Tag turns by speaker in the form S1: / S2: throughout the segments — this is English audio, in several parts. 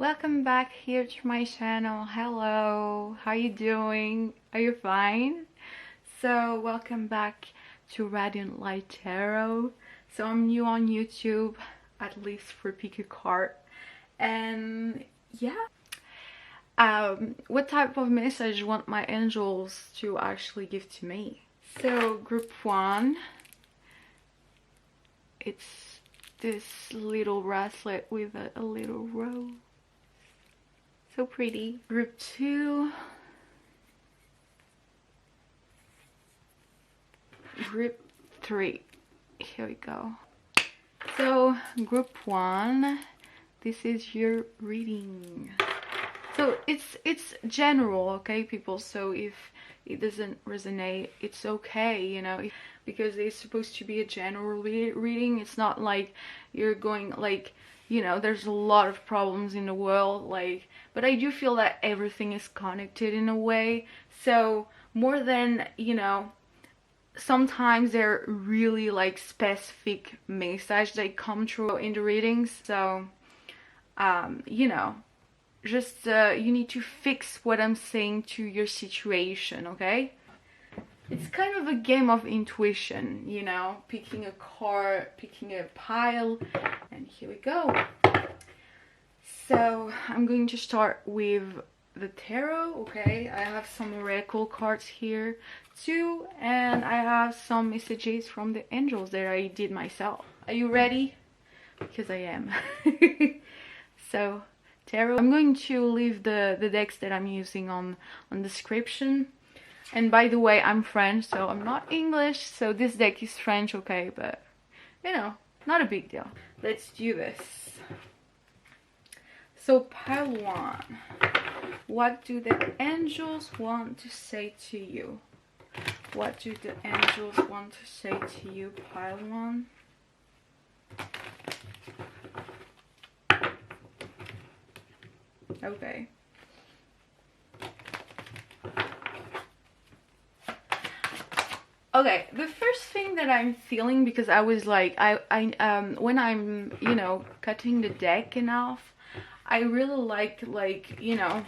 S1: welcome back here to my channel. Hello, how you doing? Are you fine? So welcome back to Radiant Light Tarot. So I'm new on YouTube, at least for pickacard, and yeah. What type of message you want my angels to actually give to me? So group 1, it's this little bracelet with a little rose. So pretty. Group 2. Group 3. Here we go. So group 1, this is your reading. So it's general, okay, people? So if it doesn't resonate, it's okay, you know, because it's supposed to be a general reading. It's not like you're going, like, you know, there's a lot of problems in the world, like, but I do feel that everything is connected in a way. So more than, you know, sometimes they're really like specific message they come through in the readings. So you know, just you need to fix what I'm saying to your situation, okay? It's kind of a game of intuition, you know, picking a card, picking a pile, and here we go. So I'm going to start with the tarot, okay? I have some oracle cards here too, and I have some messages from the angels that I did myself. Are you ready? Because I am. So tarot, I'm going to leave the decks that I'm using on description. And by the way, I'm French, so I'm not English, so this deck is French, okay, but you know, not a big deal. Let's do this. So pile 1, what do the angels want to say to you? What do the angels want to say to you, pile 1? Okay. Okay, the first thing that I'm feeling, because I was like, when I'm, you know, cutting the deck enough, I really like, you know,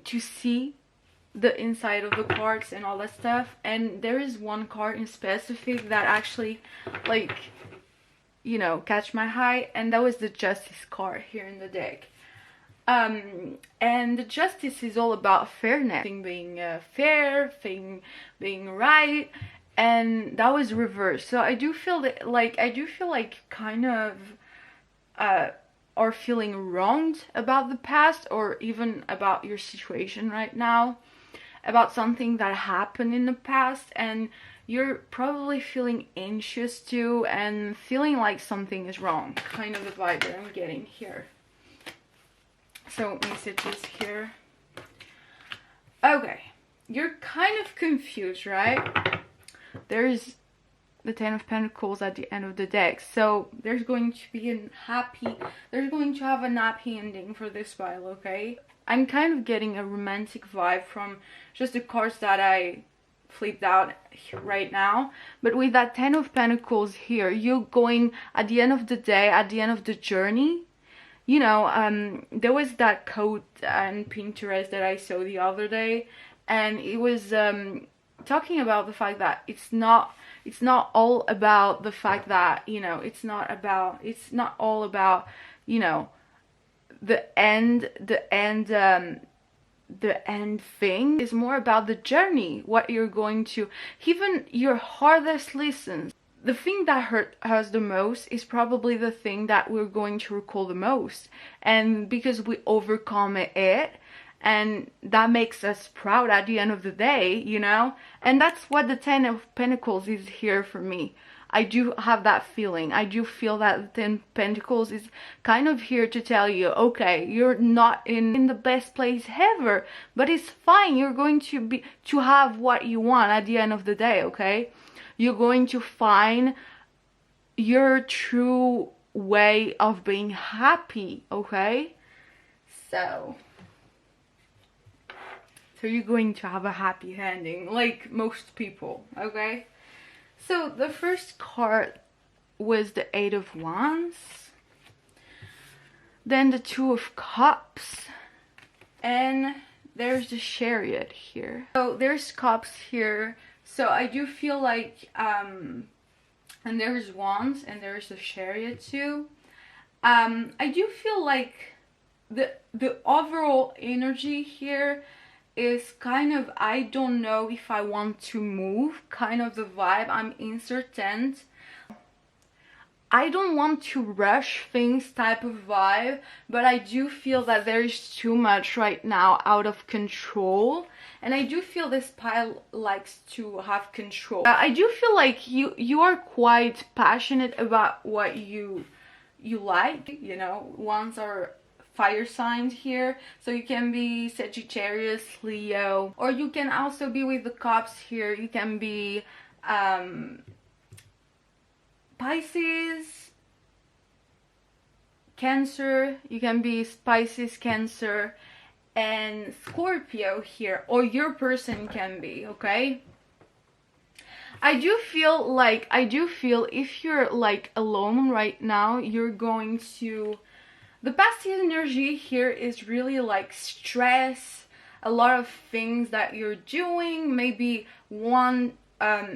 S1: to see the inside of the cards and all that stuff. And there is one card in specific that actually, like, you know, catch my eye, and that was the Justice card here in the deck. And the Justice is all about fairness, being fair, being right, and that was reversed. So I do feel that, like, kind of are feeling wronged about the past, or even about your situation right now, about something that happened in the past, and you're probably feeling anxious too, and feeling like something is wrong. Kind of the vibe that I'm getting here. So messages here. Okay, you're kind of confused, right? There's the 10 of Pentacles at the end of the deck, so there's going to be there's going to have a happy ending for this pile, okay? I'm kind of getting a romantic vibe from just the cards that I flipped out right now, but with that 10 of Pentacles here, you're going, at the end of the day, at the end of the journey, you know, there was that quote on Pinterest that I saw the other day, and it was talking about the fact that it's not all about the fact that, you know, it's not all about, you know, the end thing. Is more about the journey, what you're going to, even your hardest lessons. The thing that hurt us the most is probably the thing that we're going to recall the most, and because we overcome it, and that makes us proud at the end of the day, you know. And that's what the 10 of Pentacles is here for me. I do have that feeling. I do feel that the 10 of Pentacles is kind of here to tell you, okay, you're not in the best place ever, but it's fine. You're going to have what you want at the end of the day, okay? You're going to find your true way of being happy, okay? So you're going to have a happy ending, like most people, okay? So the first card was the 8 of Wands. then the Two of Cups, and there's the Chariot here. So there's Cups here. So I do feel like, and there's Wands, and there's the Chariot too. I do feel like the overall energy here is kind of, I don't know if I want to move, kind of the vibe. I'm uncertain. I don't want to rush things type of vibe, but I do feel that there is too much right now out of control, and I do feel this pile likes to have control. I do feel like you are quite passionate about what you like, you know. Ones are fire signs here, so you can be Sagittarius, Leo, or you can also be with the Cups here. You can be Pisces, Cancer. You can be Pisces, Cancer, and Scorpio here, or your person can be, okay? I do feel if you're like alone right now, you're going to, the past energy here is really like stress, a lot of things that you're doing, maybe one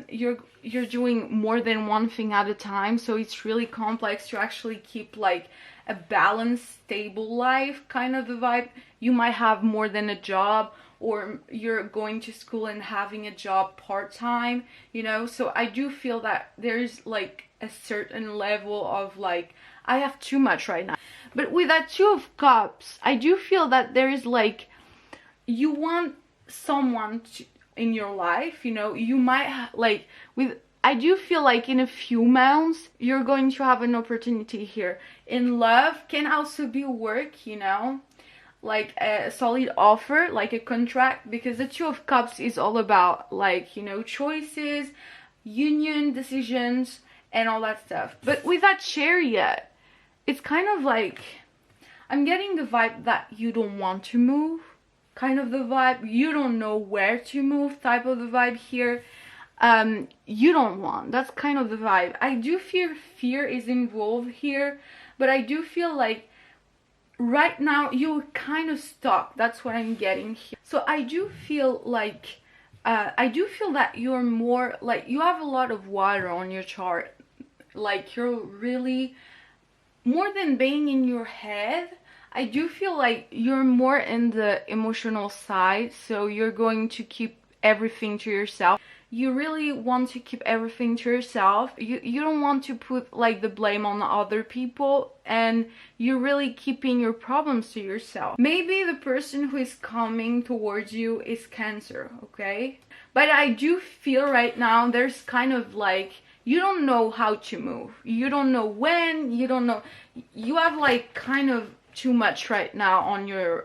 S1: you're doing more than one thing at a time, so it's really complex to actually keep like a balanced, stable life, kind of the vibe. You might have more than a job, or you're going to school and having a job part-time, you know. So I do feel that there's like a certain level of like, I have too much right now. But with that Two of Cups, I do feel that there is like, you want someone to, in your life, you know. You might like, with, I do feel like in a few months you're going to have an opportunity here. In love can also be work, you know, like a solid offer, like a contract, because the Two of Cups is all about like, you know, choices, union, decisions, and all that stuff. But with that Chariot, it's kind of like, I'm getting the vibe that you don't want to move, kind of the vibe. You don't know where to move type of the vibe here. You don't want, that's kind of the vibe. I do feel fear is involved here, but I do feel like right now you're kind of stuck. That's what I'm getting here. So I do feel like I do feel that you're more like, you have a lot of water on your chart, like you're really, more than being in your head, I do feel like you're more in the emotional side, so you're going to keep everything to yourself. You really want to keep everything to yourself. You don't want to put like the blame on other people, and you're really keeping your problems to yourself. Maybe the person who is coming towards you is Cancer, okay? But I do feel right now there's kind of like, you don't know how to move. You don't know when, you don't know. You have like kind of too much right now on your,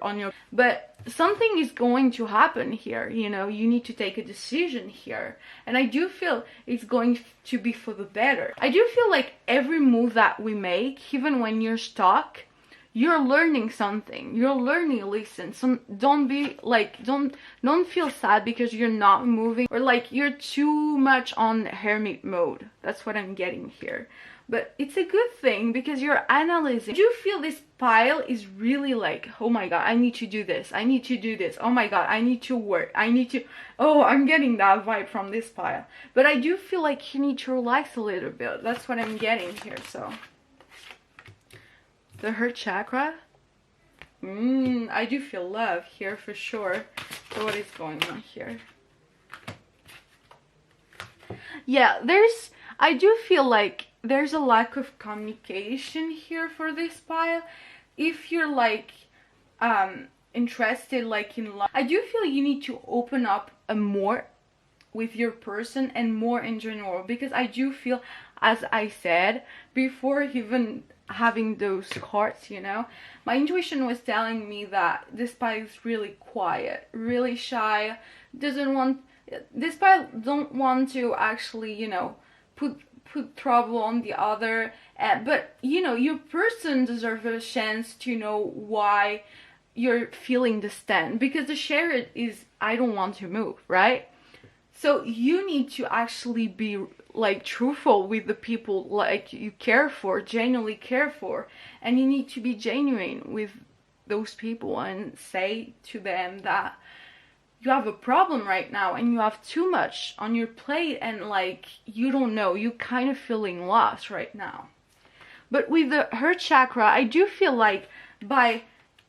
S1: but something is going to happen here, you know. You need to take a decision here, and I do feel it's going to be for the better. I do feel like every move that we make, even when you're stuck, you're learning something, you're learning a lesson. So don't be like, don't feel sad because you're not moving, or like you're too much on hermit mode. That's what I'm getting here. But it's a good thing because you're analyzing. I do feel this pile is really like, oh my god, I need to do this, I need to do this, oh my god, I need to work, I need to, oh, I'm getting that vibe from this pile. But I do feel like you need to relax a little bit. That's what I'm getting here. So the Heart Chakra, I do feel love here for sure. So what is going on here? Yeah, I do feel like there's a lack of communication here for this pile. If you're like interested like in love, I do feel you need to open up more with your person and more in general, because I do feel, as I said before, even having those cards, you know, my intuition was telling me that this pile is really quiet, really shy, doesn't want, this pile don't want to actually, you know, put trouble on the other, but you know, your person deserves a chance to know why you're feeling the stand, because the Chariot is, I don't want to move, right? So you need to actually be like truthful with the people like you care for, genuinely care for, and you need to be genuine with those people and say to them that you have a problem right now and you have too much on your plate and like you don't know, you kind of feeling lost right now. But with the heart chakra, I do feel like by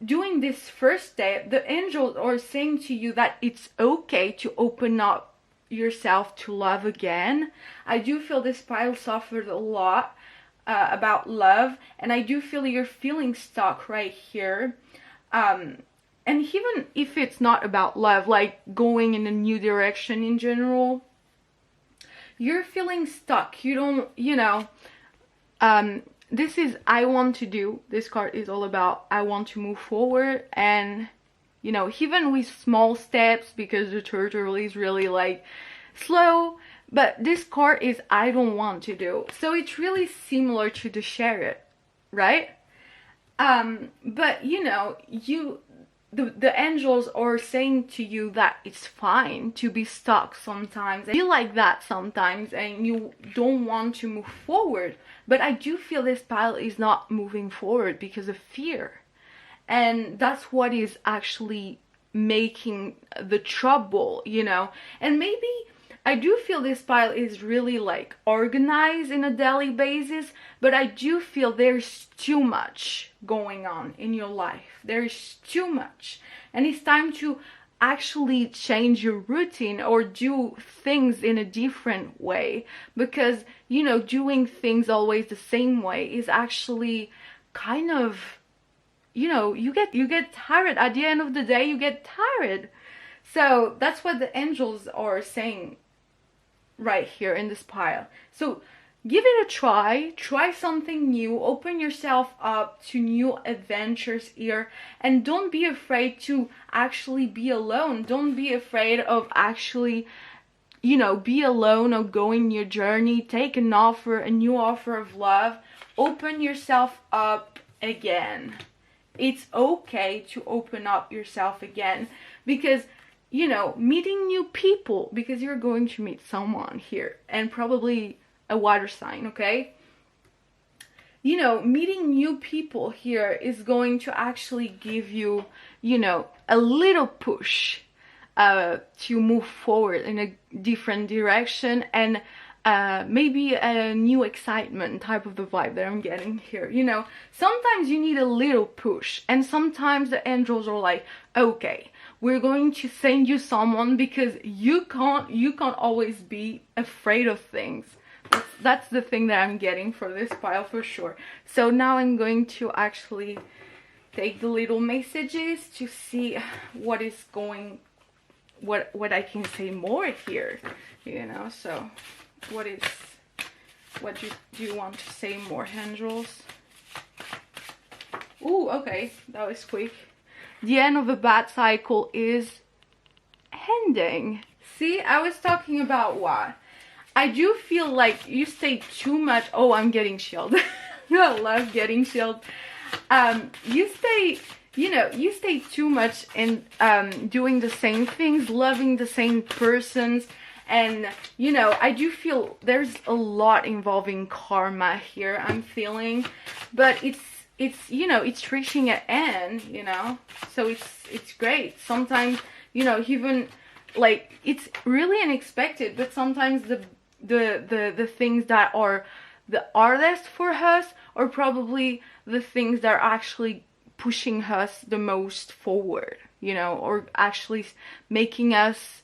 S1: doing this first step, the angels are saying to you that it's okay to open up yourself to love again. I do feel this pile suffered a lot about love, and I do feel you're feeling stuck right here. And even if it's not about love, like going in a new direction in general, you're feeling stuck. You don't, you know, this is I want to do. This card is all about I want to move forward, and you know, even with small steps, because the turtle is really like slow, but this card is I don't want to do. So it's really similar to the chariot, right? But you know, the angels are saying to you that it's fine to be stuck sometimes, and feel like that sometimes, and you don't want to move forward. But I do feel this pile is not moving forward because of fear, and that's what is actually making the trouble, you know. And maybe I do feel this pile is really like organized in a daily basis, but I do feel there's too much going on in your life. There's too much, and it's time to actually change your routine or do things in a different way, because you know, doing things always the same way is actually kind of, you know, you get tired at the end of the day. You get tired. So that's what the angels are saying right here in this pile. So give it a try something new, open yourself up to new adventures here, and don't be afraid to actually be alone. Don't be afraid of actually, you know, be alone or going your journey. Take an offer, a new offer of love. Open yourself up again. It's okay to open up yourself again, because you know, meeting new people, because you're going to meet someone here, and probably a water sign, okay? You know, meeting new people here is going to actually give you, you know, a little push to move forward in a different direction, and maybe a new excitement type of the vibe that I'm getting here. You know, sometimes you need a little push, and sometimes the angels are like, okay, we're going to send you someone, because you can't always be afraid of things. That's the thing that I'm getting for this pile for sure. So now I'm going to actually take the little messages to see what is going, what I can say more here, you know. So what do you want to say more, angels? Ooh, okay, that was quick. The end of a bad cycle is ending. See, I was talking about what? I do feel like you stay too much. Oh, I'm getting chilled. I love getting chilled. You stay too much in doing the same things, loving the same persons. And, you know, I do feel there's a lot involving karma here, I'm feeling. But it's you know, it's reaching an end, you know, so it's great. Sometimes, you know, even like it's really unexpected, but sometimes the things that are the hardest for us are probably the things that are actually pushing us the most forward, you know, or actually making us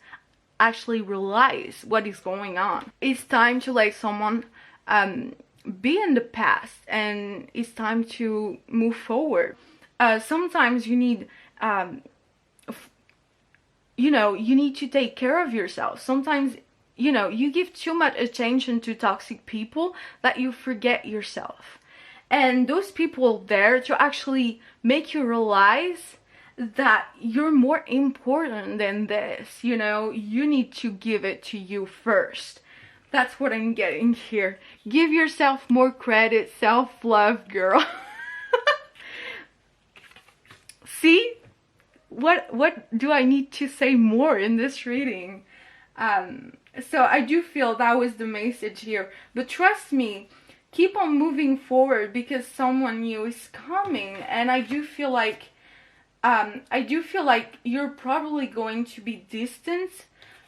S1: actually realize what is going on. It's time to let someone be in the past, and it's time to move forward. Sometimes you need you know, you need to take care of yourself. Sometimes, you know, you give too much attention to toxic people that you forget yourself, and those people there to actually make you realize that you're more important than this. You know, you need to give it to you first. That's what I'm getting here. Give yourself more credit, self-love, girl. See? What do I need to say more in this reading? So I do feel that was the message here. But trust me, keep on moving forward because someone new is coming. And I do feel like you're probably going to be distant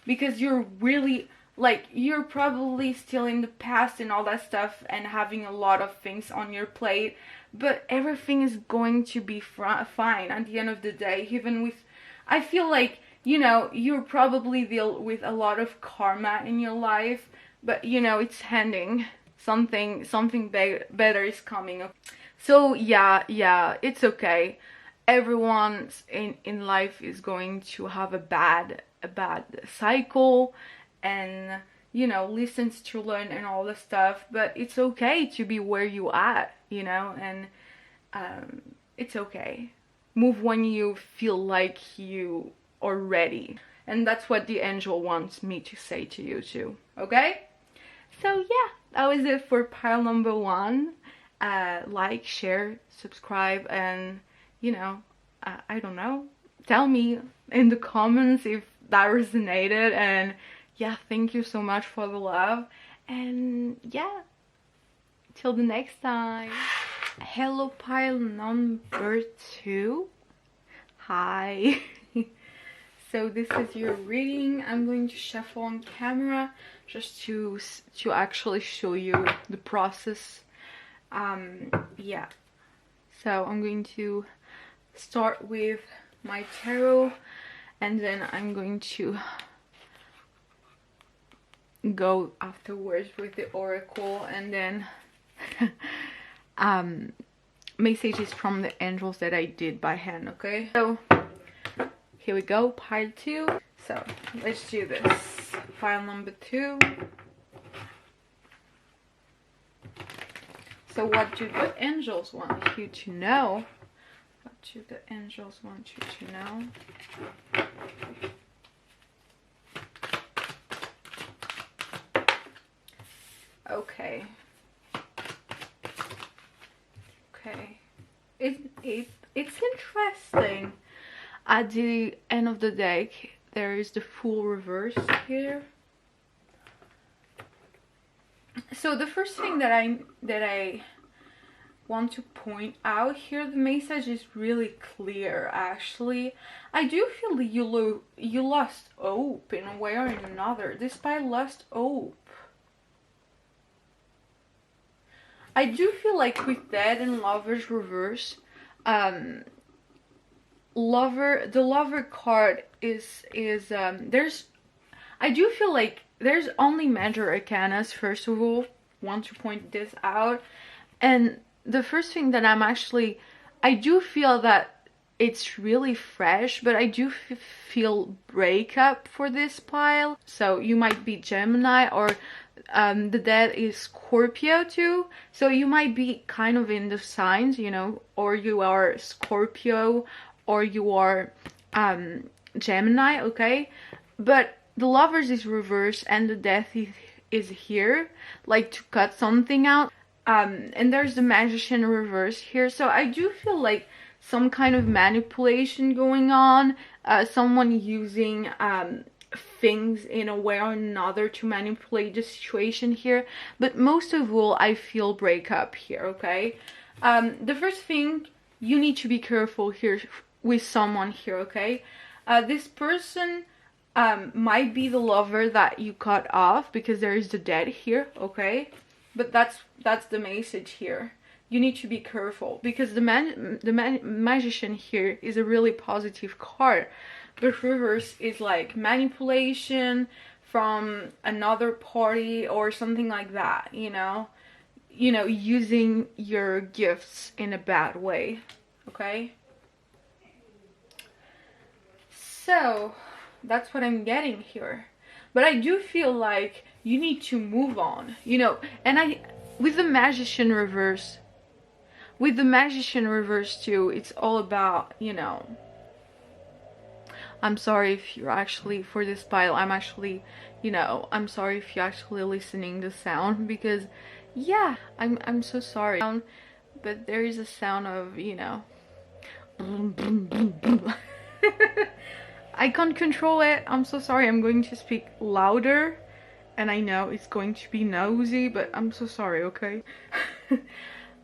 S1: because you're really, like, you're probably still in the past and all that stuff and having a lot of things on your plate. But everything is going to be fine at the end of the day. Even with, I feel like, you know, you're probably deal with a lot of karma in your life, but you know, it's ending. Something better is coming up. So yeah, it's okay. Everyone in life is going to have a bad cycle, and you know, lessons to learn and all the stuff, but it's okay to be where you at, you know, and it's okay. Move when you feel like you are ready. And that's what the angel wants me to say to you too, okay? So yeah, that was it for pile number 1. Like, share, subscribe, and you know, I don't know, tell me in the comments if that resonated. And yeah, thank you so much for the love, and yeah, till the next time. Hello, pile number 2. Hi. So this is your reading. I'm going to shuffle on camera just to actually show you the process. Yeah, so I'm going to start with my tarot, and then I'm going to go afterwards with the oracle, and then messages from the angels that I did by hand. Okay, so here we go, pile 2. So let's do this. Pile number 2. So what do the angels want you to know? What do the angels want you to know? Okay. Okay. It's interesting. At the end of the deck, there is the Fool reverse here. So the first thing that I want to point out here, the message is really clear. Actually, I do feel you lost hope in a way or in another. This pile lost hope. I do feel like with Dead and Lovers reverse, the Lover card is there's, I do feel like there's only major arcanas. First of all, want to point this out. And the first thing that I do feel that it's really fresh, but I do feel breakup for this pile. So you might be Gemini, or the Dead is Scorpio too. So you might be kind of in the signs, you know, or you are Scorpio, or you are Gemini, okay? But the Lovers is reversed and the Death is here, like to cut something out. And there's the Magician reverse here. So I do feel like some kind of manipulation going on. Someone using things in a way or another to manipulate the situation here. But most of all, I feel breakup here, okay? The first thing, you need to be careful here with someone here, okay? This person might be the lover that you cut off, because there is the Dead here, okay? But that's the message here. You need to be careful, because the Magician here is a really positive card. But reverse is like manipulation from another party or something like that, you know, using your gifts in a bad way, okay? So that's what I'm getting here. But I do feel like you need to move on, you know. And with the Magician reverse too, it's all about, you know, I'm sorry if you're actually, for this pile, I'm actually, you know, I'm sorry if you're actually listening to sound, because yeah, I'm so sorry. But there is a sound of, you know, I can't control it. I'm so sorry. I'm going to speak louder and I know it's going to be nosy, but I'm so sorry, okay?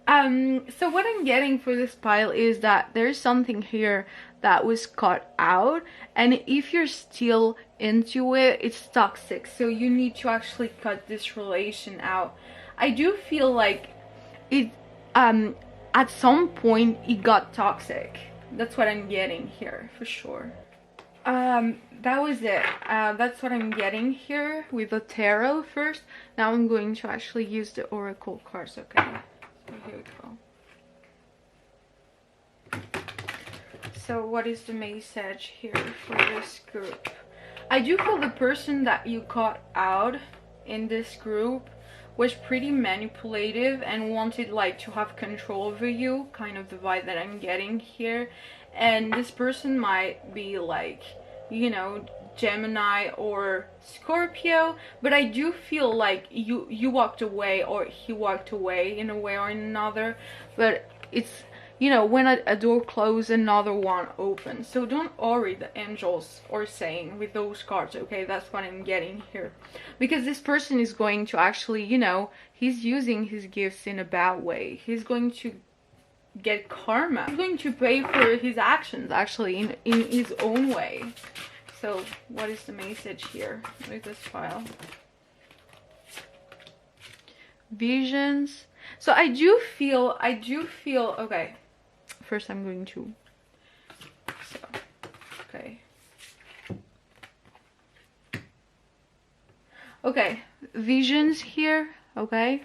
S1: So what I'm getting for this pile is that there's something here that was cut out, and if you're still into it, it's toxic, so you need to actually cut this relation out. I do feel like it at some point it got toxic. That's what I'm getting here for sure. That was it. That's what I'm getting here with the tarot first. Now I'm going to actually use the oracle cards, okay? So here we go. So what is the message here for this group? I do feel the person that you cut out in this group was pretty manipulative and wanted like to have control over you, kind of the vibe that I'm getting here. And this person might be like, you know, Gemini or Scorpio, but I do feel like you walked away, or he walked away in a way or another. But it's, you know, when a door closes, another one opens. So don't worry, the angels are saying with those cards, okay? That's what I'm getting here. Because this person is going to actually, you know, he's using his gifts in a bad way. He's going to get karma. He's going to pay for his actions, actually, in his own way. So what is the message here with this file? Visions. So I do feel, okay, first I'm going to, so, okay. Okay, visions here, okay,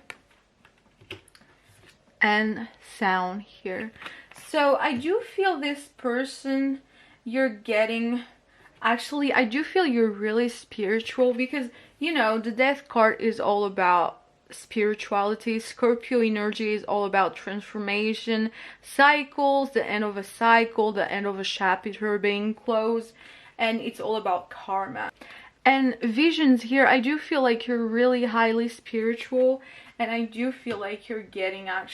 S1: and sound here. So I do feel this person you're getting, actually I do feel you're really spiritual, because, you know, the death card is all about spirituality. Scorpio energy is all about transformation, cycles, the end of a cycle, the end of a chapter being closed, and it's all about karma. And visions here, I do feel like you're really highly spiritual, and I do feel like you're getting I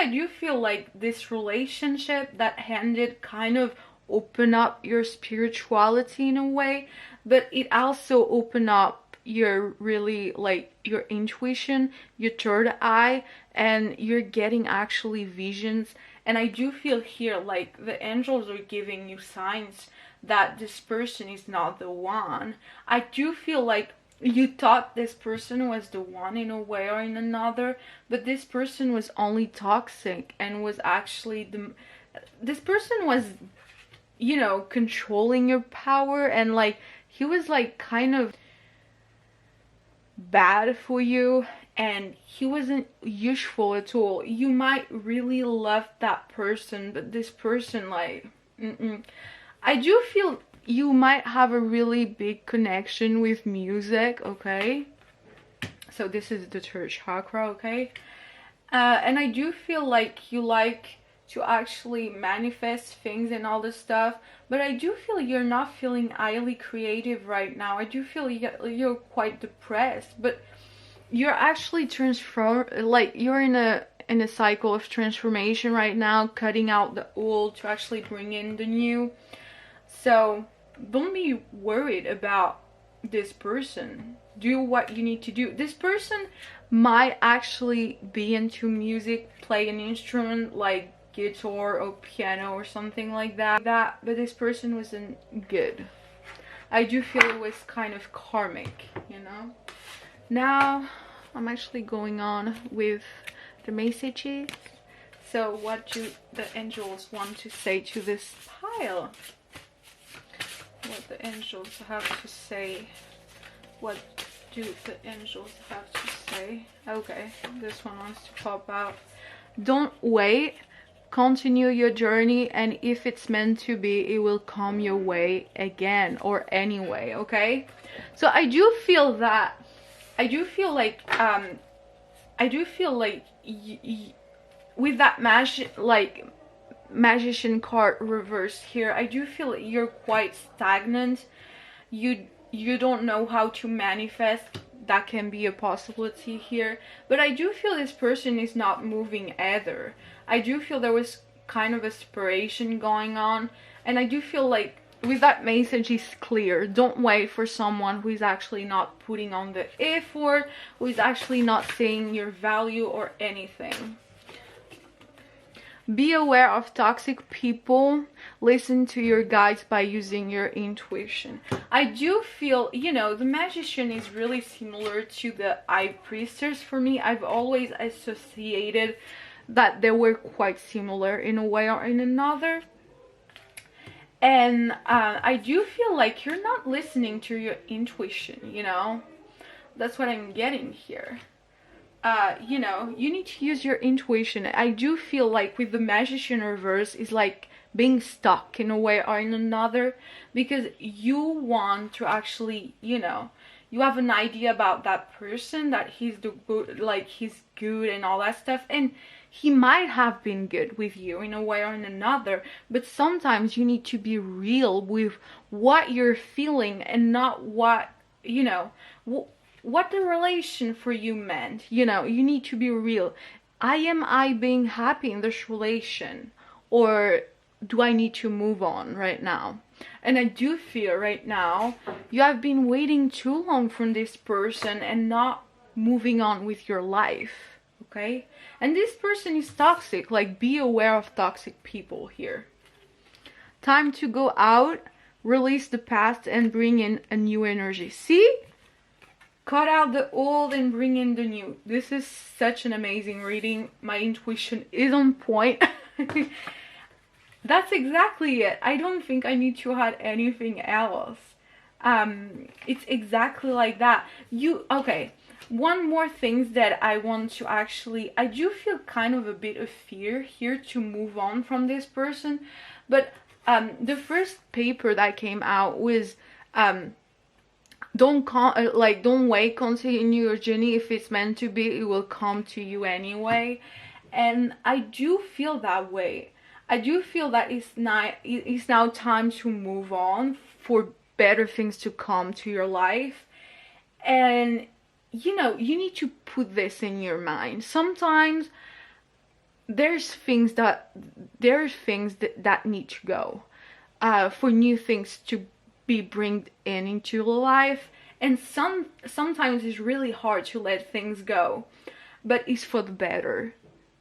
S1: do feel like this relationship that ended kind of open up your spirituality in a way, but it also opened up your really like your intuition, your third eye, and you're getting actually visions. And I do feel here like the angels are giving you signs that this person is not the one. I do feel like you thought this person was the one in a way or in another, but this person was only toxic and was actually this person was, you know, controlling your power, and like he was like kind of bad for you, and he wasn't useful at all. You might really love that person, but this person like I do feel you might have a really big connection with music, okay? So this is the third chakra, okay? And I do feel like you like to actually manifest things and all this stuff, but I do feel you're not feeling highly creative right now. I do feel you're quite depressed, but you're actually you're in a cycle of transformation right now, cutting out the old to actually bring in the new. So don't be worried about this person. Do what you need to do. This person might actually be into music, play an instrument like guitar or piano or something like that, but this person wasn't good. I do feel it was kind of karmic, you know. Now I'm actually going on with the messages. So what do the angels want to say to this pile? What the angels have to say. What do the angels have to say? Okay, this one wants to pop out. Don't wait. Continue your journey, and if it's meant to be, it will come your way again, or anyway, okay? So I do feel that, I do feel like with that magician card reversed here, I do feel like you're quite stagnant. You don't know how to manifest. That can be a possibility here, but I do feel this person is not moving either. I do feel there was kind of a separation going on, and I do feel like with that message is clear. Don't wait for someone who is actually not putting on the effort, who is actually not saying your value or anything. Be aware of toxic people. Listen to your guides by using your intuition. I do feel, you know, the magician is really similar to the high priestess for me. I've always associated that they were quite similar in a way or in another. And I do feel like you're not listening to your intuition, you know? That's what I'm getting here. You know, you need to use your intuition. I do feel like with the magician reverse is like being stuck in a way or in another, because you want to actually, you know, you have an idea about that person, that he's the good, like he's good and all that stuff, and he might have been good with you in a way or in another, but sometimes you need to be real with what you're feeling and not what, you know, what the relation for you meant. You know, you need to be real. Am I being happy in this relation, or do I need to move on right now? And I do feel right now you have been waiting too long from this person and not moving on with your life, okay? And this person is toxic. Like, be aware of toxic people here. Time to go out, release the past, and bring in a new energy. See? Cut out the old and bring in the new. This is such an amazing reading. My intuition is on point. That's exactly it. I don't think I need to add anything else. It's exactly like that. Okay, one more thing that I want to actually, I do feel kind of a bit of fear here to move on from this person, but the first paper that came out was don't wait, continue your journey. If it's meant to be, it will come to you anyway. And I do feel that way. I do feel that it's now time to move on, for better things to come to your life. And you know, you need to put this in your mind. Sometimes there's things that need to go, for new things to be brought into your life. And sometimes it's really hard to let things go, but it's for the better.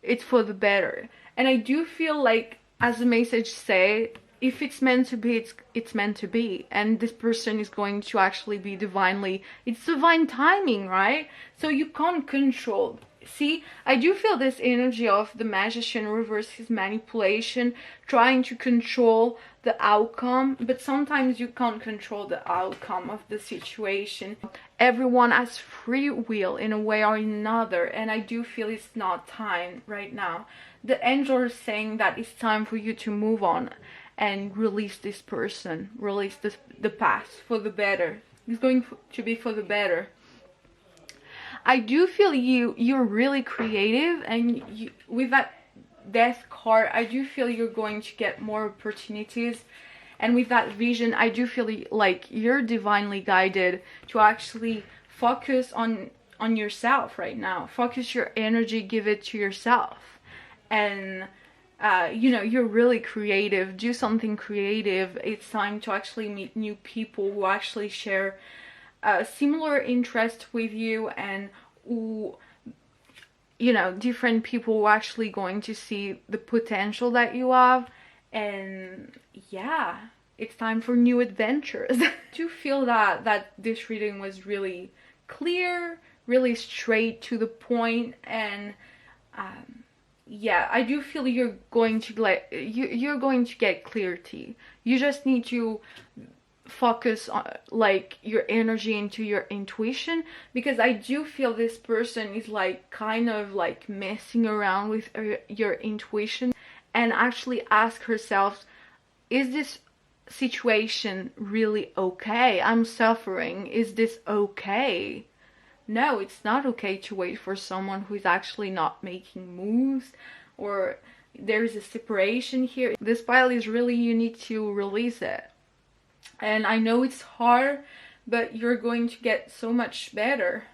S1: It's for the better. And I do feel like, as the message say, if it's meant to be, it's meant to be. And this person is going to actually be it's divine timing, right? So you can't control. See, I do feel this energy of the magician reverse his manipulation, trying to control the outcome, but sometimes you can't control the outcome of the situation. Everyone has free will in a way or another, and I do feel it's not time right now. The angel is saying that it's time for you to move on and release this person, release the past for the better. It's going to be for the better. I do feel you're really creative, and with that death card, I do feel you're going to get more opportunities. And with that vision, I do feel like you're divinely guided to actually focus on yourself right now. Focus your energy, give it to yourself. And you know, you're really creative. Do something creative. It's time to actually meet new people who actually share similar interest with you, and who, you know, different people who are actually going to see the potential that you have. And yeah, it's time for new adventures. I do feel that this reading was really clear, really straight to the point, and yeah, I do feel you're going to get clarity. You just need to focus on like your energy into your intuition, because I do feel this person is like kind of like messing around with your intuition, and actually ask herself, is this situation really okay? I'm suffering. Is this okay? No, it's not okay to wait for someone who is actually not making moves, or there's a separation here. This pile is really, you need to release it. And I know it's hard, but you're going to get so much better.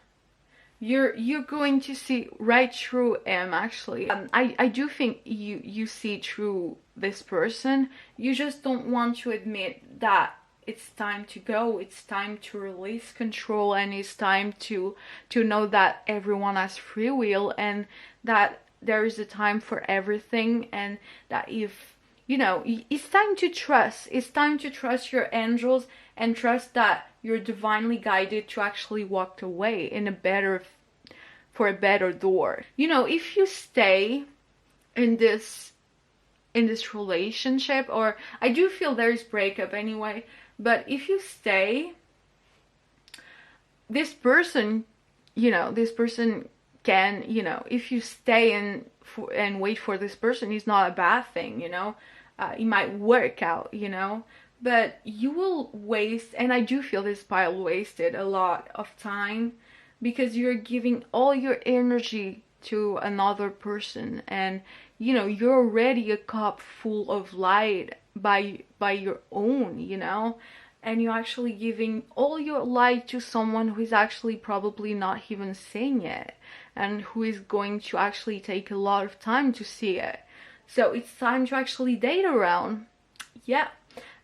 S1: You're going to see right through him, actually. I do think you see through this person. You just don't want to admit that it's time to go, it's time to release control, and it's time to know that everyone has free will, and that there is a time for everything, and that if you know, it's time to trust. It's time to trust your angels and trust that you're divinely guided to actually walk away in a better, for a better door. You know, if you stay in this relationship, or I do feel there's breakup anyway, but if you stay, this person, you know, this person can, you know, if you stay and wait for this person, is not a bad thing, you know. It might work out, you know, but you will waste, and I do feel this pile wasted a lot of time, because you're giving all your energy to another person, and you know, you're already a cup full of light by your own, you know, and you're actually giving all your light to someone who is actually probably not even seeing it, and who is going to actually take a lot of time to see it. So it's time to actually date around. Yeah.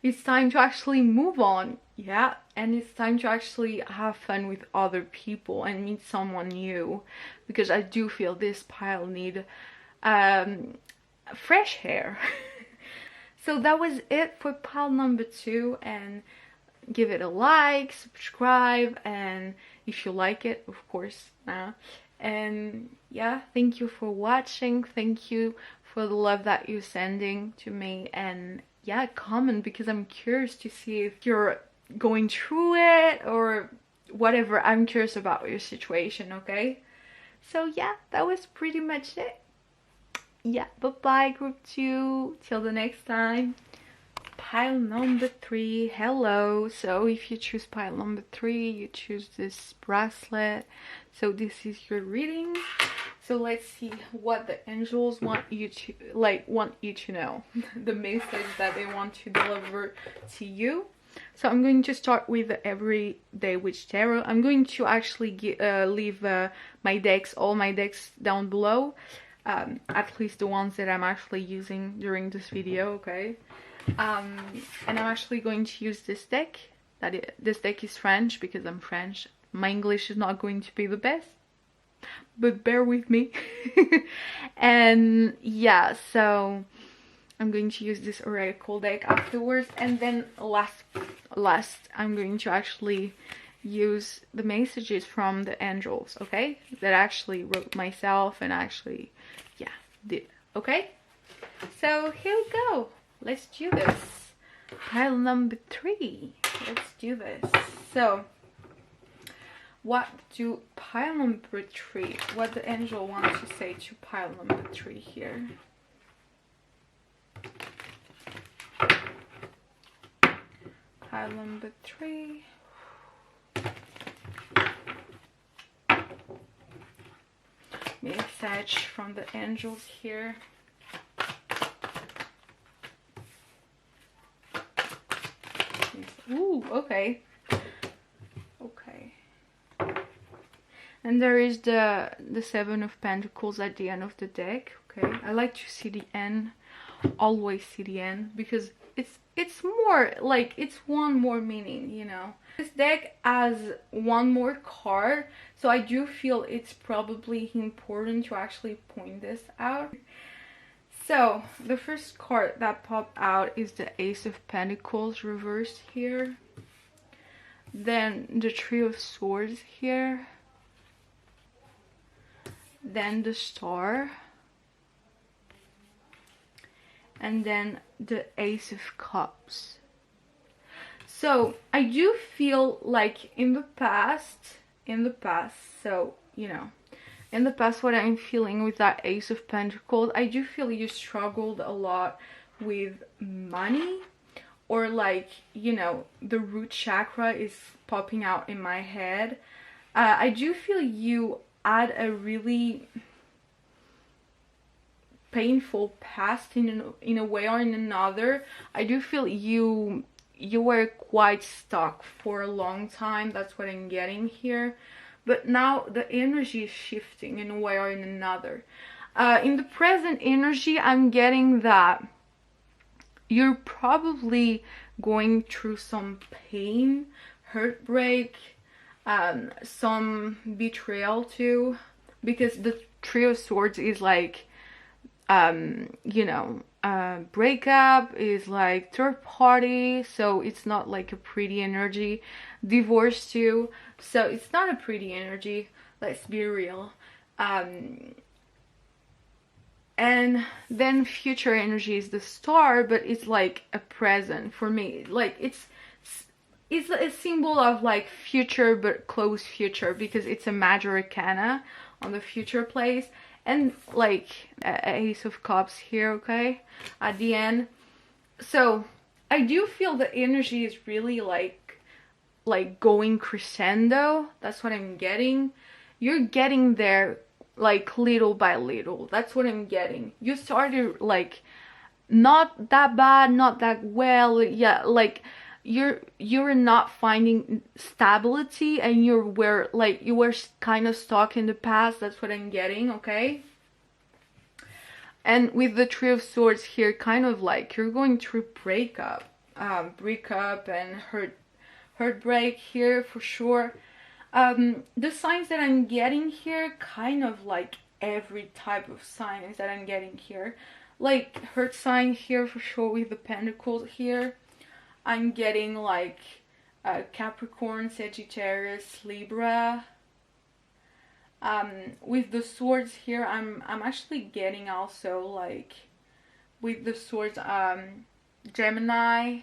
S1: It's time to actually move on. Yeah. And it's time to actually have fun with other people and meet someone new, because I do feel this pile need fresh air. So that was it for pile number 2, and give it a like, subscribe, and if you like it, of course. And yeah, thank you for watching. Thank you for the love that you're sending to me, and yeah, comment, because I'm curious to see if you're going through it or whatever. I'm curious about your situation, okay? So yeah, that was pretty much it. Yeah, bye bye group 2, till the next time. Pile number 3, hello. So if you choose pile number 3, you choose this bracelet. So this is your reading. So let's see what the angels want you to know. The message that they want to deliver to you. So I'm going to start with the Everyday Witch Tarot. I'm going to actually leave my decks, all my decks down below. At least the ones that I'm actually using during this video, okay? And I'm actually going to use this deck. This deck is French, because I'm French. My English is not going to be the best, but bear with me. And yeah, so I'm going to use this oracle deck afterwards, and then last I'm going to actually use the messages from the angels, okay, that I actually wrote myself and actually, yeah, did. Okay, so here we go. Let's do this. Pile number 3. Let's do this. So what do pile number 3, what the angel wants to say to pile number 3 here? Pile number 3. Message from the angels here. Ooh, okay. Okay. And there is the 7 of Pentacles at the end of the deck. Okay. I like to see the end. Always see the end, because it's more like, it's one more meaning, you know. This deck has one more card, so I do feel it's probably important to actually point this out. So the first card that popped out is the Ace of Pentacles reversed here. Then the Three of Swords here. Then the Star. And then the Ace of Cups. So I do feel like in the past, so you know, in the past, what I'm feeling with that Ace of Pentacles, I do feel you struggled a lot with money, or like, you know, the root chakra is popping out in my head. I do feel you had a really painful past in a way or in another. I do feel you were quite stuck for a long time. That's what I'm getting here. But now the energy is shifting in a way or in another. In the present energy, I'm getting that you're probably going through some pain, heartbreak, some betrayal too, because the Three of Swords is like, you know, breakup is like third party, so it's not like a pretty energy. Divorce too, so it's not a pretty energy, let's be real. And then future energy is the Star, but it's like a present for me. Like it's a symbol of like future, but close future, because it's a major arcana on the future place. And like Ace of Cups here, okay, at the end. So I do feel the energy is really like going crescendo. That's what I'm getting. You're getting there like little by little. That's what I'm getting. You started like not that bad, not that well. Yeah, like you're not finding stability, and you were kind of stuck in the past. That's what I'm getting, okay? And with the Three of Swords here, kind of like you're going through breakup and heartbreak here for sure. The signs that I'm getting here, kind of like every type of signs that I'm getting here, like Earth sign here for sure with the Pentacles here. I'm getting like Capricorn, Sagittarius, Libra. With the Swords here, I'm actually getting also like with the Swords Gemini.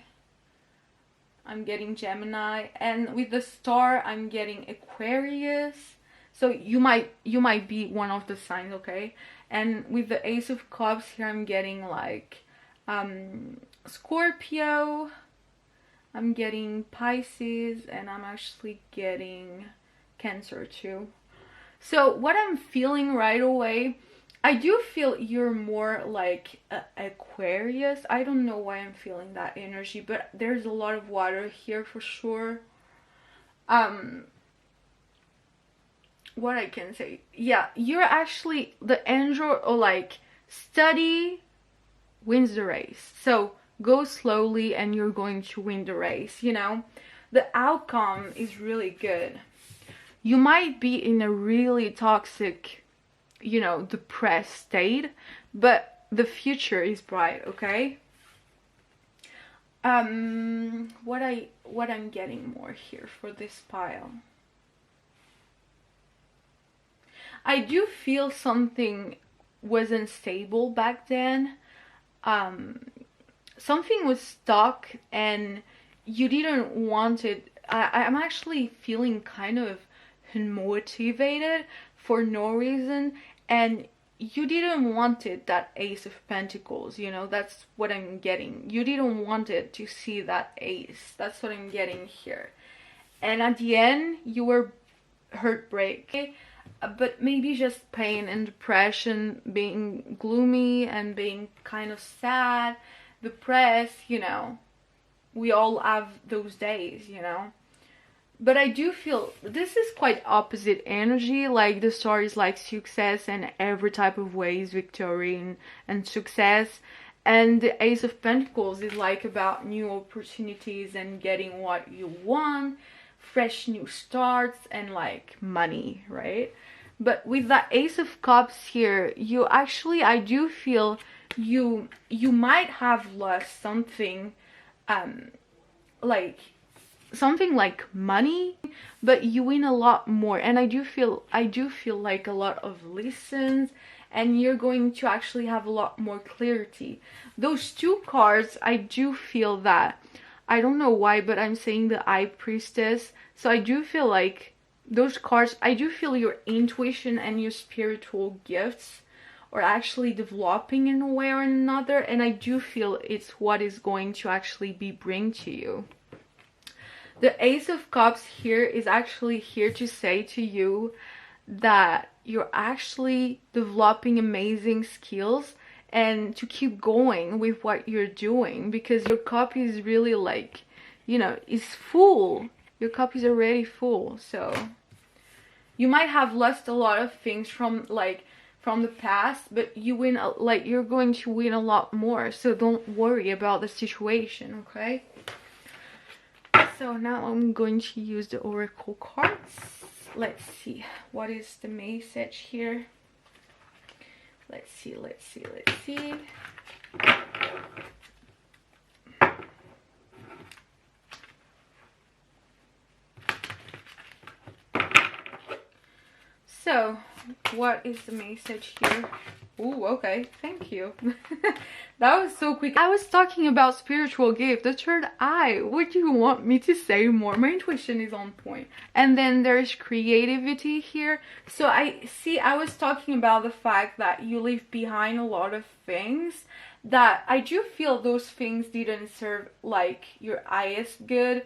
S1: I'm getting Gemini, and with the Star I'm getting Aquarius. So you might be one of the signs, okay? And with the Ace of Cups here, I'm getting like Scorpio, I'm getting Pisces, and I'm actually getting Cancer too. So what I'm feeling right away, I do feel you're more like Aquarius. I don't know why I'm feeling that energy, but there's a lot of water here for sure. What I can say, yeah, you're actually the angel, or like study wins the race. So go slowly and you're going to win the race, you know. The outcome is really good. You might be in a really toxic, you know, depressed state, but the future is bright, okay? What I'm getting more here for this pile, I do feel something wasn't stable back then. Something was stuck and you didn't want it. I'm actually feeling kind of unmotivated for no reason, and you didn't want it, that Ace of Pentacles, you know. That's what I'm getting. You didn't want it to see that ace. That's what I'm getting here. And at the end you were heartbreak, but maybe just pain and depression, being gloomy and being kind of sad, depressed, you know. We all have those days, you know. But I do feel this is quite opposite energy. Like the Star is like success, and every type of way is victory and success. And the Ace of Pentacles is like about new opportunities and getting what you want, fresh new starts, and like money, right? But with the Ace of Cups here, you actually, I do feel you might have lost something, like something like money, but you win a lot more. And I do feel like a lot of lessons, and you're going to actually have a lot more clarity. Those two cards, I do feel that, I don't know why, but I'm saying the High Priestess. So I do feel like those cards, I do feel your intuition and your spiritual gifts are actually developing in a way or another, and I do feel it's what is going to actually be bring to you. The Ace of Cups here is actually here to say to you that you're actually developing amazing skills, and to keep going with what you're doing, because your cup is really like, you know, is full. Your cup is already full. So you might have lost a lot of things from from the past, but you win, like, you're going to win a lot more. So don't worry about the situation, okay? So now I'm going to use the oracle cards. Let's see, what is the message here? Let's see. So, what is the message here? Ooh, okay, thank you. That was so quick. I was talking about spiritual gift, the third eye. What do you want me to say more? My intuition is on point. And then there's creativity here. So I was talking about the fact that you leave behind a lot of things that I do feel those things didn't serve like your highest good,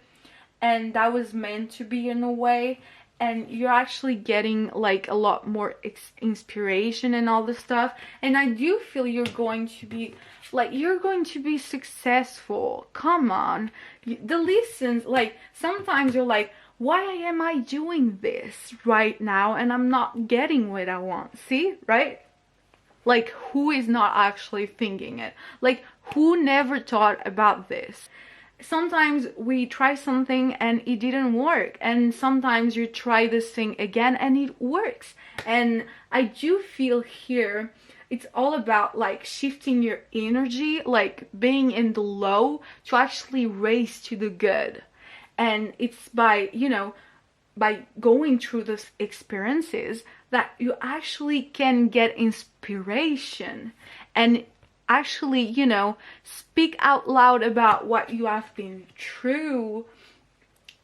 S1: and that was meant to be in a way. And you're actually getting like a lot more inspiration and all this stuff. And I do feel you're going to be successful. Come on. The lessons, like, sometimes you're like, why am I doing this right now and I'm not getting what I want? See, right? Like, who is not actually thinking it? Like, who never thought about this? Sometimes we try something and it didn't work, and sometimes you try this thing again and it works. And I do feel here it's all about like shifting your energy, like being in the low to actually raise to the good. And it's by, you know, by going through those experiences that you actually can get inspiration and actually, you know, speak out loud about what you have been through.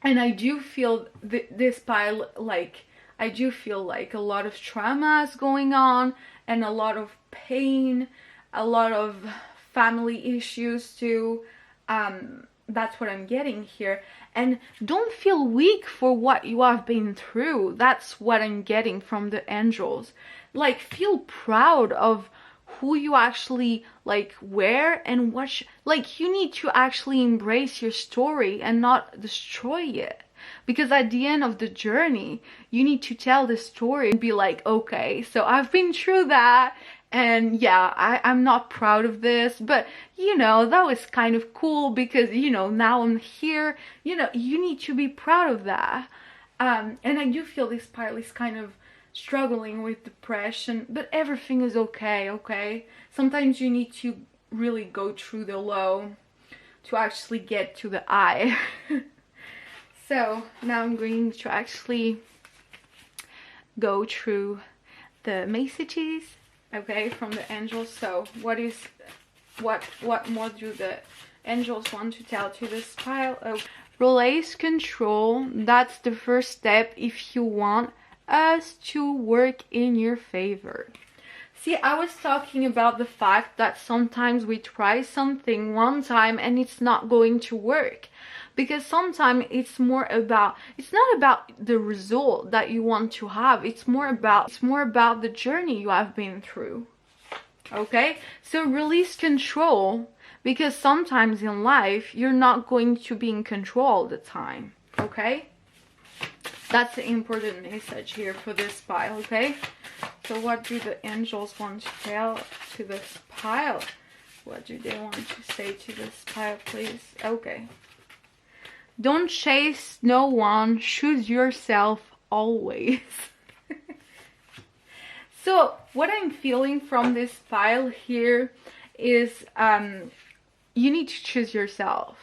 S1: And I do feel this pile, like, I do feel like a lot of trauma is going on and a lot of pain, a lot of family issues too. That's what I'm getting here. And don't feel weak for what you have been through. That's what I'm getting from the angels. Like, feel proud of who you actually like were and what like you need to actually embrace your story and not destroy it, because at the end of the journey you need to tell the story and be like, okay, so I've been through that, and yeah, I'm not proud of this, but you know, that was kind of cool because, you know, now I'm here. You know, you need to be proud of that. And I do feel this pile is kind of struggling with depression, but everything is okay, okay? Sometimes you need to really go through the low to actually get to the high. So now I'm going to actually go through the messages, okay, from the angels. So what more do the angels want to tell to this pile? Oh, release control. That's the first step if you want us to work in your favor. See, I was talking about the fact that sometimes we try something one time and it's not going to work, because sometimes it's not about the result that you want to have, it's more about the journey you have been through. Okay, so release control, because sometimes in life you're not going to be in control all the time. Okay, that's the important message here for this pile, okay? So what do the angels want to tell to this pile? What do they want to say to this pile, please? Okay. Don't chase no one, choose yourself always. So what I'm feeling from this pile here is you need to choose yourself.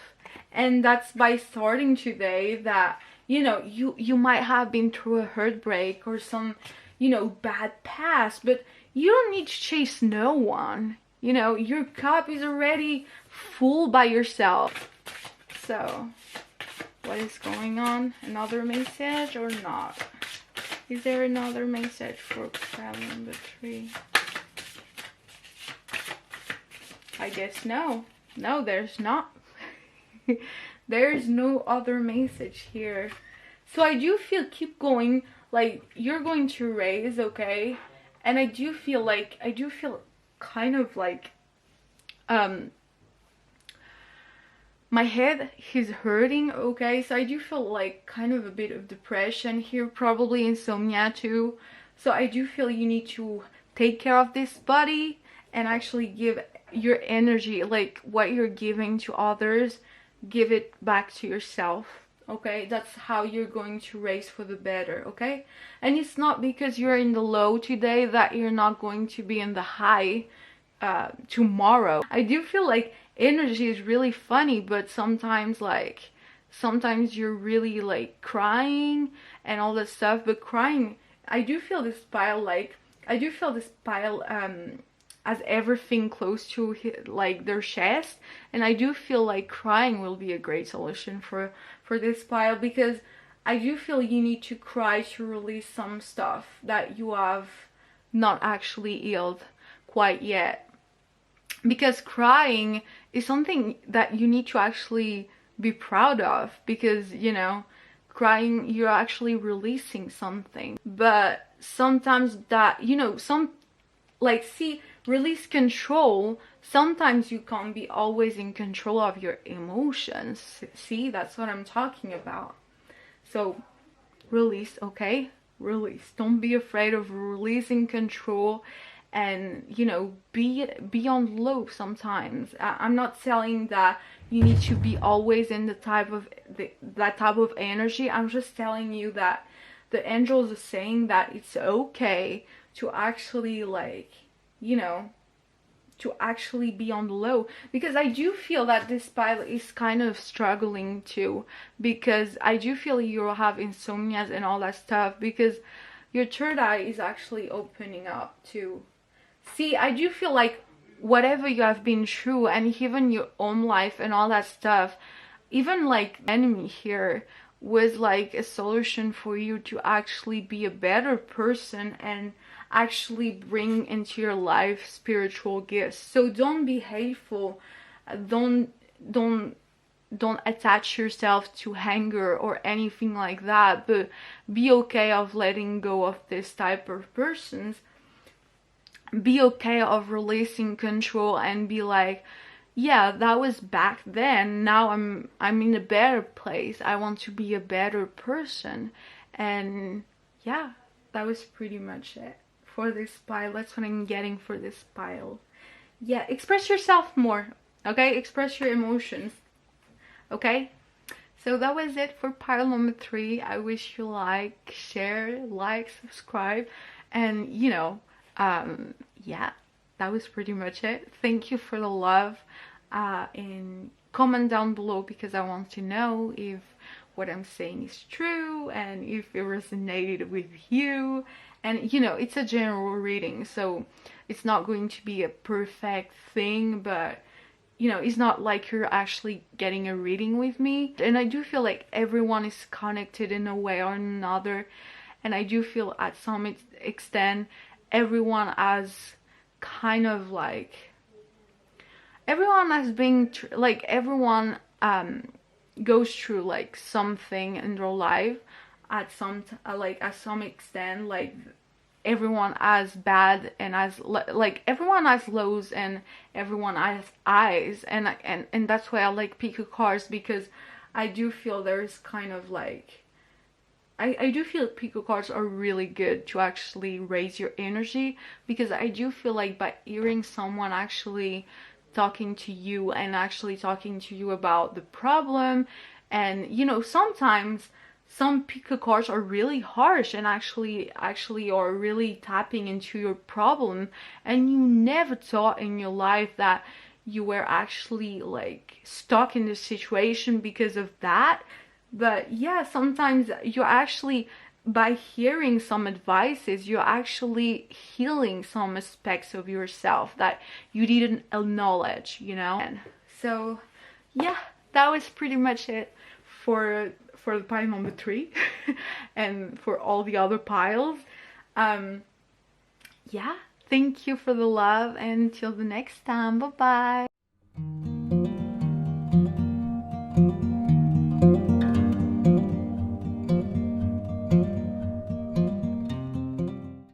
S1: And that's by starting today that, you know, you might have been through a heartbreak or some, you know, bad past, but you don't need to chase no one. You know, your cup is already full by yourself. So, what is going on? Another message or not? Is there another message for pile number 3? I guess no. No, there's not. There's no other message here. So I do feel, keep going, like you're going to raise, okay? And I do feel kind of like my head is hurting, okay? So I do feel like kind of a bit of depression here, probably insomnia too. So I do feel you need to take care of this body and actually give your energy, like what you're giving to others, give it back to yourself. Okay, that's how you're going to raise for the better. Okay, and it's not because you're in the low today that you're not going to be in the high tomorrow. I do feel like energy is really funny, but sometimes you're really like crying and all that stuff, but crying, I do feel this pile as everything close to like their chest, and I do feel like crying will be a great solution for this pile, because I do feel you need to cry to release some stuff that you have not actually healed quite yet, because crying is something that you need to actually be proud of, because you know, crying, you're actually releasing something. But sometimes that, you know, release control, sometimes you can't be always in control of your emotions. See, that's what I'm talking about. So release, okay? Release. Don't be afraid of releasing control, and you know, be on low sometimes. I'm not saying that you need to be always in that type of energy. I'm just telling you that the angels are saying that it's okay to actually, like, you know, to actually be on the low, because I do feel that this pile is kind of struggling too, because I do feel you have insomnias and all that stuff, because your third eye is actually opening up too. See, I do feel like whatever you have been through, and even your own life and all that stuff, even like enemy here was like a solution for you to actually be a better person and actually bring into your life spiritual gifts. So don't be hateful, don't attach yourself to anger or anything like that, but be okay of letting go of this type of persons. Be okay of releasing control and be like, yeah, that was back then, now I'm in a better place, I want to be a better person. And yeah, that was pretty much it for this pile. That's what I'm getting for this pile. Yeah, express yourself more, okay? Express your emotions, okay? So that was it for pile number 3. I wish you like, share, like, subscribe, and you know, yeah, that was pretty much it. Thank you for the love, and comment down below, because I want to know if what I'm saying is true and if it resonated with you. And you know, it's a general reading, so it's not going to be a perfect thing, but you know, it's not like you're actually getting a reading with me. And I do feel like everyone is connected in a way or another, and I do feel at some extent everyone has kind of like, everyone has been like, everyone goes through like something in their life at some at some extent. Like everyone has bad and has like, everyone has lows and everyone has highs, and that's why I like pickcards, because I do feel there's kind of like, I do feel pickcards are really good to actually raise your energy, because I do feel like by hearing someone actually talking to you and actually talking to you about the problem, and you know, sometimes some pickcards are really harsh and actually are really tapping into your problem, and you never thought in your life that you were actually like stuck in this situation because of that. But yeah, sometimes you're actually, by hearing some advices, you're actually healing some aspects of yourself that you didn't acknowledge, you know. And so yeah, that was pretty much it for the pile number 3 and for all the other piles. Yeah, thank you for the love, and till the next time, bye bye.